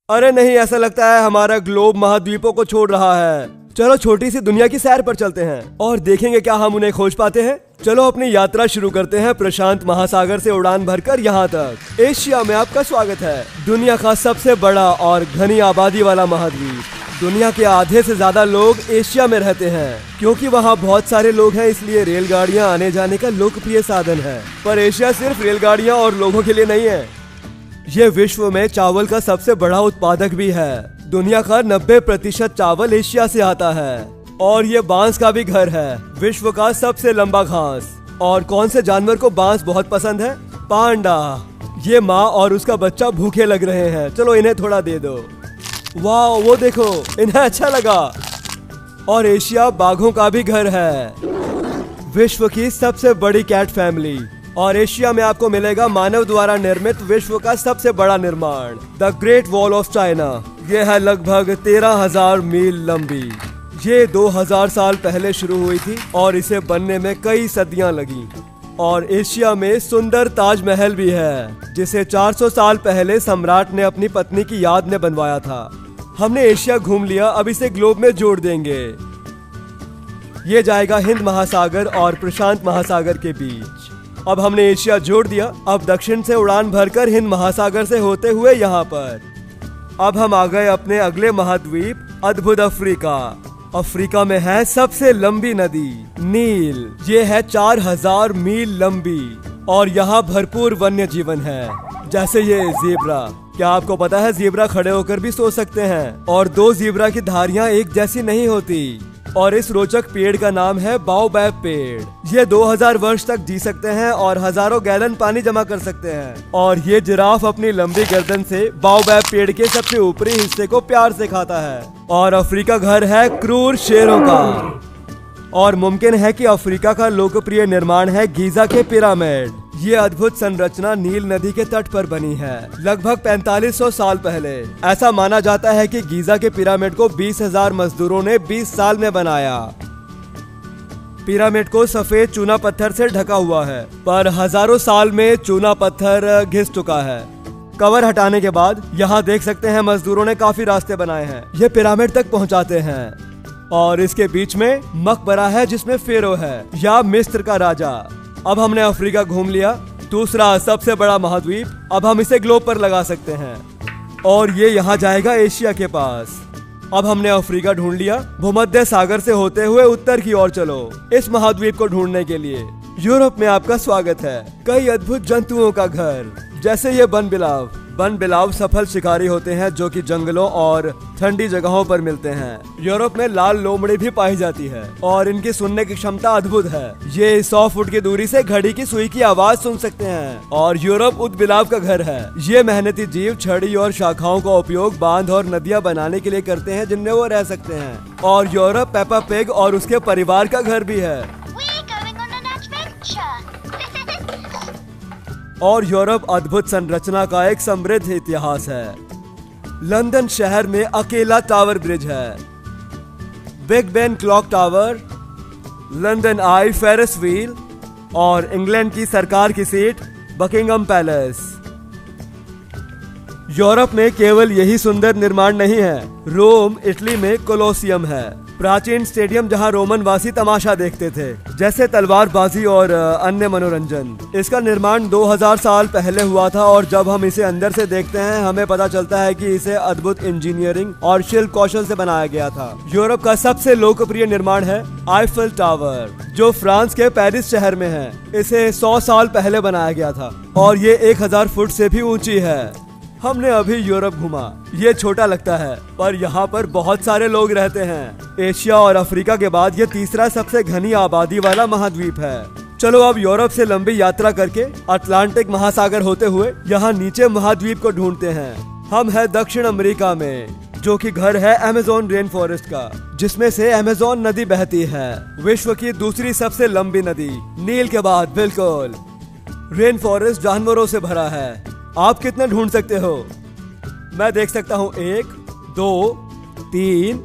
अरे नहीं, ऐसा लगता है हमारा ग्लोब महाद्वीपों को छोड़ रहा है। चलो छोटी सी दुनिया की सैर पर चलते हैं और देखेंगे क्या हम उन्हें खोज पाते हैं। चलो अपनी यात्रा शुरू करते हैं प्रशांत महासागर से उड़ान भरकर यहाँ तक। एशिया में आपका स्वागत है, दुनिया का सबसे बड़ा और घनी आबादी वाला महाद्वीप। दुनिया के आधे से ज्यादा लोग एशिया में रहते हैं। क्योंकि वहाँ बहुत सारे लोग हैं, इसलिए रेलगाड़ियाँ आने जाने का लोकप्रिय साधन है। पर एशिया सिर्फ रेलगाड़ियाँ और लोगों के लिए नहीं है, ये विश्व में चावल का सबसे बड़ा उत्पादक भी है। दुनिया का 90% चावल एशिया से आता है। और ये बांस का भी घर है, विश्व का सबसे लंबा घास। और कौन से जानवर को बांस बहुत पसंद है? पांडा। ये माँ और उसका बच्चा भूखे लग रहे हैं, चलो इन्हें थोड़ा दे दो। वाह, वो देखो, इन्हें अच्छा लगा। और एशिया बाघों का भी घर है, विश्व की सबसे बड़ी कैट फैमिली। और एशिया में आपको मिलेगा मानव द्वारा निर्मित विश्व का सबसे बड़ा निर्माण, the great wall of China. ये है लगभग 13,000 मील लंबी। ये 2000 साल पहले शुरू हुई थी और इसे बनने में कई सदियां लगी। और एशिया में सुंदर ताजमहल भी है, जिसे 400 साल पहले सम्राट ने अपनी पत्नी की याद में बनवाया था। हमने एशिया घूम लिया, अब इसे ग्लोब में जोड़ देंगे। ये जाएगा हिंद महासागर और प्रशांत महासागर के बीच। अब हमने एशिया जोड़ दिया, अब दक्षिण से उड़ान भरकर हिंद महासागर से होते हुए यहाँ पर। अब हम आ गए अपने अगले महाद्वीप, अद्भुत अफ्रीका। अफ्रीका में है सबसे लंबी नदी नील। ये है 4000 मील लंबी और यहाँ भरपूर वन्य जीवन है, जैसे ये जेब्रा। क्या आपको पता है जेब्रा खड़े होकर भी सो सकते हैं और 2 जेब्रा की धारियां एक जैसी नहीं होती। और इस रोचक पेड़ का नाम है बाओबैब पेड़। ये 2000 वर्ष तक जी सकते हैं और हजारों गैलन पानी जमा कर सकते हैं। और ये जिराफ अपनी लंबी गर्दन से बाओबैब पेड़ के सबसे ऊपरी हिस्से को प्यार से खाता है। और अफ्रीका घर है क्रूर शेरों का। और मुमकिन है कि अफ्रीका का लोकप्रिय निर्माण है गीजा के पिरामिड। ये अद्भुत संरचना नील नदी के तट पर बनी है, लगभग 4500 साल पहले। ऐसा माना जाता है कि गीजा के पिरामिड को 20,000 मजदूरों ने 20 साल में बनाया। पिरामिड को सफेद चूना पत्थर से ढका हुआ है, पर हजारों साल में चूना पत्थर घिस चुका है। कवर हटाने के बाद यहाँ देख सकते हैं मजदूरों ने काफी रास्ते बनाए हैं, ये पिरामिड तक पहुँचाते हैं। और इसके बीच में मकबरा है जिसमें फेरो है, या मिस्र का राजा। अब हमने अफ्रीका घूम लिया, दूसरा सबसे बड़ा महाद्वीप। अब हम इसे ग्लोब पर लगा सकते हैं और ये यहाँ जाएगा एशिया के पास। अब हमने अफ्रीका ढूंढ लिया, भूमध्य सागर से होते हुए उत्तर की ओर चलो इस महाद्वीप को ढूंढने के लिए। यूरोप में आपका स्वागत है, कई अद्भुत जंतुओं का घर, जैसे ये बनबिलाव। बनबिलाव सफल शिकारी होते हैं जो कि जंगलों और ठंडी जगहों पर मिलते हैं। यूरोप में लाल लोमड़ी भी पाई जाती है और इनकी सुनने की क्षमता अद्भुत है। ये 100 फुट की दूरी से घड़ी की सुई की आवाज सुन सकते हैं। और यूरोप ऊदबिलाव का घर है। ये मेहनती जीव छड़ी और शाखाओं का उपयोग बांध और नदियां बनाने के लिए करते हैं जिनमें वो रह सकते हैं। और यूरोप पेपा पिग और उसके परिवार का घर भी है। और यूरोप अद्भुत संरचना का एक समृद्ध इतिहास है। लंदन शहर में अकेला टावर ब्रिज है, Big Ben clock tower, London Eye Ferris wheel और इंग्लैंड की सरकार की सीट बकिंगम पैलेस। यूरोप में केवल यही सुंदर निर्माण नहीं है, रोम इटली में कोलोसियम है, प्राचीन स्टेडियम जहां रोमन वासी तमाशा देखते थे, जैसे तलवारबाजी और अन्य मनोरंजन। इसका निर्माण 2000 साल पहले हुआ था और जब हम इसे अंदर से देखते हैं हमें पता चलता है कि इसे अद्भुत इंजीनियरिंग और शिल्प कौशल से बनाया गया था। यूरोप का सबसे लोकप्रिय निर्माण है आईफल टावर, जो फ्रांस के पेरिस शहर में है। इसे 100 साल पहले बनाया गया था और ये 1000 फुट से भी ऊंची है। हमने अभी यूरोप घूमा, ये छोटा लगता है पर यहाँ पर बहुत सारे लोग रहते हैं। एशिया और अफ्रीका के बाद ये तीसरा सबसे घनी आबादी वाला महाद्वीप है। चलो अब यूरोप से लंबी यात्रा करके अटलांटिक महासागर होते हुए यहाँ नीचे महाद्वीप को ढूंढते हैं। हम है दक्षिण अमेरिका में, जो कि घर है अमेज़न रेन फॉरेस्ट का, जिसमें से अमेज़न नदी बहती है, विश्व की दूसरी सबसे लंबी नदी, नील के बाद। बिल्कुल, रेन फॉरेस्ट जानवरों से भरा है। आप कितने ढूंढ सकते हो? मैं देख सकता हूँ 1, 2, 3,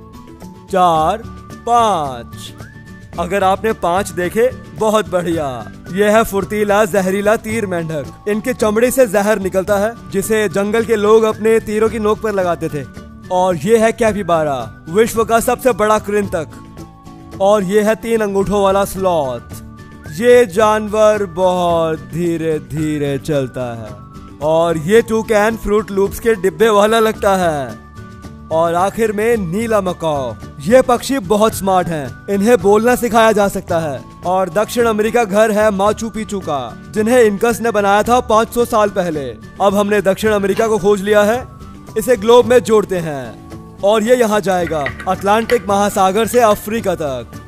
4, 5। अगर आपने 5 देखे, बहुत बढ़िया। यह है फुर्तीला जहरीला तीर मेंढक। इनकी चमड़ी से जहर निकलता है जिसे जंगल के लोग अपने तीरों की नोक पर लगाते थे। और ये है कैपिबारा, विश्व का सबसे बड़ा कृंतक। और ये है 3 अंगूठों वाला स्लॉथ। ये जानवर बहुत धीरे धीरे चलता है। और ये टूकैन फ्रूट लूप्स के डिब्बे वाला लगता है। और आखिर में नीला मकाओ। ये पक्षी बहुत स्मार्ट हैं। इन्हें बोलना सिखाया जा सकता है। और दक्षिण अमेरिका घर है माचू पिचू का, जिन्हें इनकस ने बनाया था 500 साल पहले। अब हमने दक्षिण अमेरिका को खोज लिया है। इसे ग्लोब में जोड़ते हैं और ये यहाँ जाएगा अटलांटिक महासागर से अफ्रीका तक।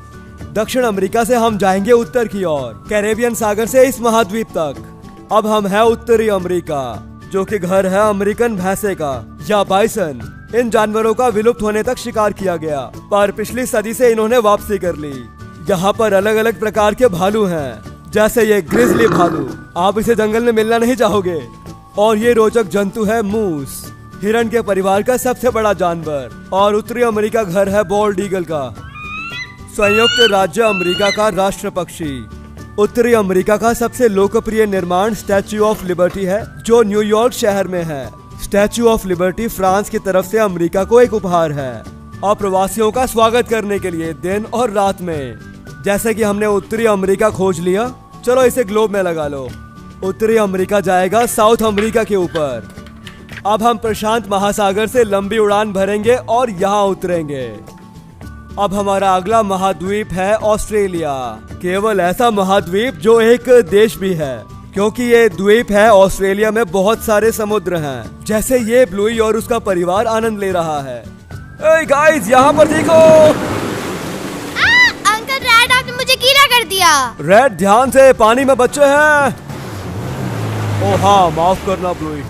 दक्षिण अमेरिका से हम जाएंगे उत्तर की ओर, कैरेबियन सागर से इस महाद्वीप तक। अब हम है उत्तरी अमेरिका, जो कि घर है अमेरिकन भैंसे का या बाइसन। इन जानवरों का विलुप्त होने तक शिकार किया गया, पर पिछली सदी से इन्होंने वापसी कर ली। यहाँ पर अलग अलग प्रकार के भालू हैं, जैसे ये ग्रिजली भालू। आप इसे जंगल में मिलना नहीं चाहोगे। और ये रोचक जंतु है मूस, हिरण के परिवार का सबसे बड़ा जानवर। और उत्तरी अमेरिका घर है बॉल्ड ईगल का। संयुक्त राज्य अमेरिका का राष्ट्र पक्षी। उत्तरी अमेरिका का सबसे लोकप्रिय निर्माण स्टैच्यू ऑफ लिबर्टी है, जो न्यूयॉर्क शहर में है। स्टैच्यू ऑफ लिबर्टी फ्रांस की तरफ से अमेरिका को एक उपहार है, अप्रवासियों का स्वागत करने के लिए दिन और रात में। जैसे कि हमने उत्तरी अमेरिका खोज लिया, चलो इसे ग्लोब में लगा लो। उत्तरी अमेरिका जाएगा साउथ अमेरिका के ऊपर। अब हम प्रशांत महासागर से लंबी उड़ान भरेंगे और यहाँ उतरेंगे। अब हमारा अगला महाद्वीप है ऑस्ट्रेलिया। केवल ऐसा महाद्वीप जो एक देश भी है, क्योंकि ये द्वीप है। ऑस्ट्रेलिया में बहुत सारे समुद्र हैं, जैसे ये ब्लूई और उसका परिवार आनंद ले रहा है। ए गाइस, यहाँ पर देखो। अंकल रैड, आपने मुझे गीला कर दिया। रैड, ध्यान से, पानी में बच्चे हैं। ओ हाँ, माफ करना ब्लूई।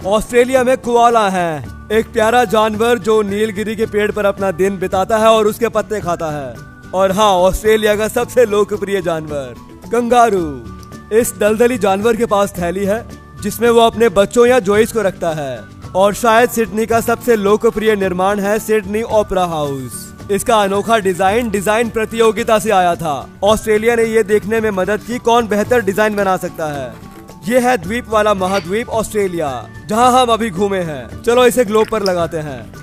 ऑस्ट्रेलिया में कोआला है, एक प्यारा जानवर जो नीलगिरी के पेड़ पर अपना दिन बिताता है और उसके पत्ते खाता है। और हाँ, ऑस्ट्रेलिया का सबसे लोकप्रिय जानवर कंगारू। इस दलदली जानवर के पास थैली है जिसमें वो अपने बच्चों या जोइस को रखता है। और शायद सिडनी का सबसे लोकप्रिय निर्माण है सिडनी ओपेरा हाउस। इसका अनोखा डिजाइन प्रतियोगिता से आया था। ऑस्ट्रेलिया ने ये देखने में मदद की कौन बेहतर डिजाइन बना सकता है। ये है द्वीप वाला महाद्वीप ऑस्ट्रेलिया, जहां हम अभी घूमे हैं। चलो इसे ग्लोब पर लगाते हैं।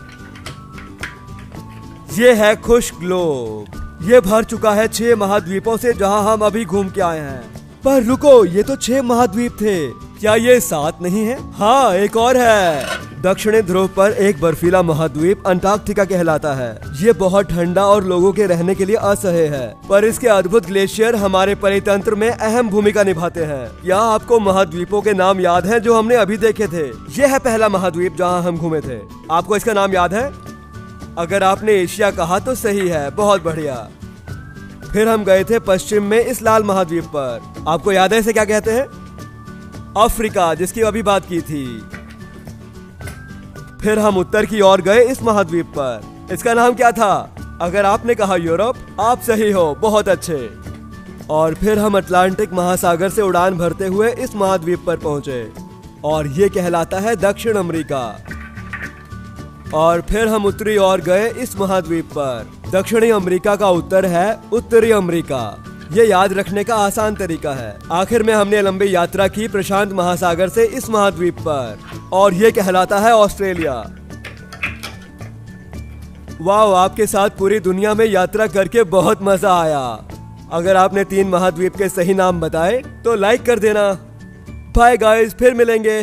ये है खुश ग्लोब। ये भर चुका है 6 महाद्वीपों से, जहां हम अभी घूम के आए हैं। पर रुको, ये तो 6 महाद्वीप थे, क्या ये 7 नहीं है? हाँ, एक और है। दक्षिणी ध्रुव पर एक बर्फीला महाद्वीप अंटार्कटिका कहलाता है। ये बहुत ठंडा और लोगों के रहने के लिए असह्य है, पर इसके अद्भुत ग्लेशियर हमारे परितंत्र में अहम भूमिका निभाते हैं। क्या आपको महाद्वीपों के नाम याद हैं जो हमने अभी देखे थे? ये है पहला महाद्वीप जहां हम घूमे थे। आपको इसका नाम याद है? अगर आपने एशिया कहा तो सही है, बहुत बढ़िया। फिर हम गए थे पश्चिम में इस लाल महाद्वीप पर। आपको याद है इसे क्या कहते हैं? अफ्रीका, जिसकी अभी बात की थी। फिर हम उत्तर की ओर गए इस महाद्वीप पर। इसका नाम क्या था? अगर आपने कहा यूरोप, आप सही हो, बहुत अच्छे। और फिर हम अटलांटिक महासागर से उड़ान भरते हुए इस महाद्वीप पर पहुंचे, और ये कहलाता है दक्षिण अमेरिका। और फिर हम उत्तरी ओर गए इस महाद्वीप पर। दक्षिणी अमेरिका का उत्तर है उत्तरी अमेरिका। ये याद रखने का आसान तरीका है। आखिर में हमने लंबी यात्रा की प्रशांत महासागर से इस महाद्वीप पर, और ये कहलाता है ऑस्ट्रेलिया। वाह, आपके साथ पूरी दुनिया में यात्रा करके बहुत मजा आया। अगर आपने 3 महाद्वीप के सही नाम बताए तो लाइक कर देना। बाय गाइस, फिर मिलेंगे।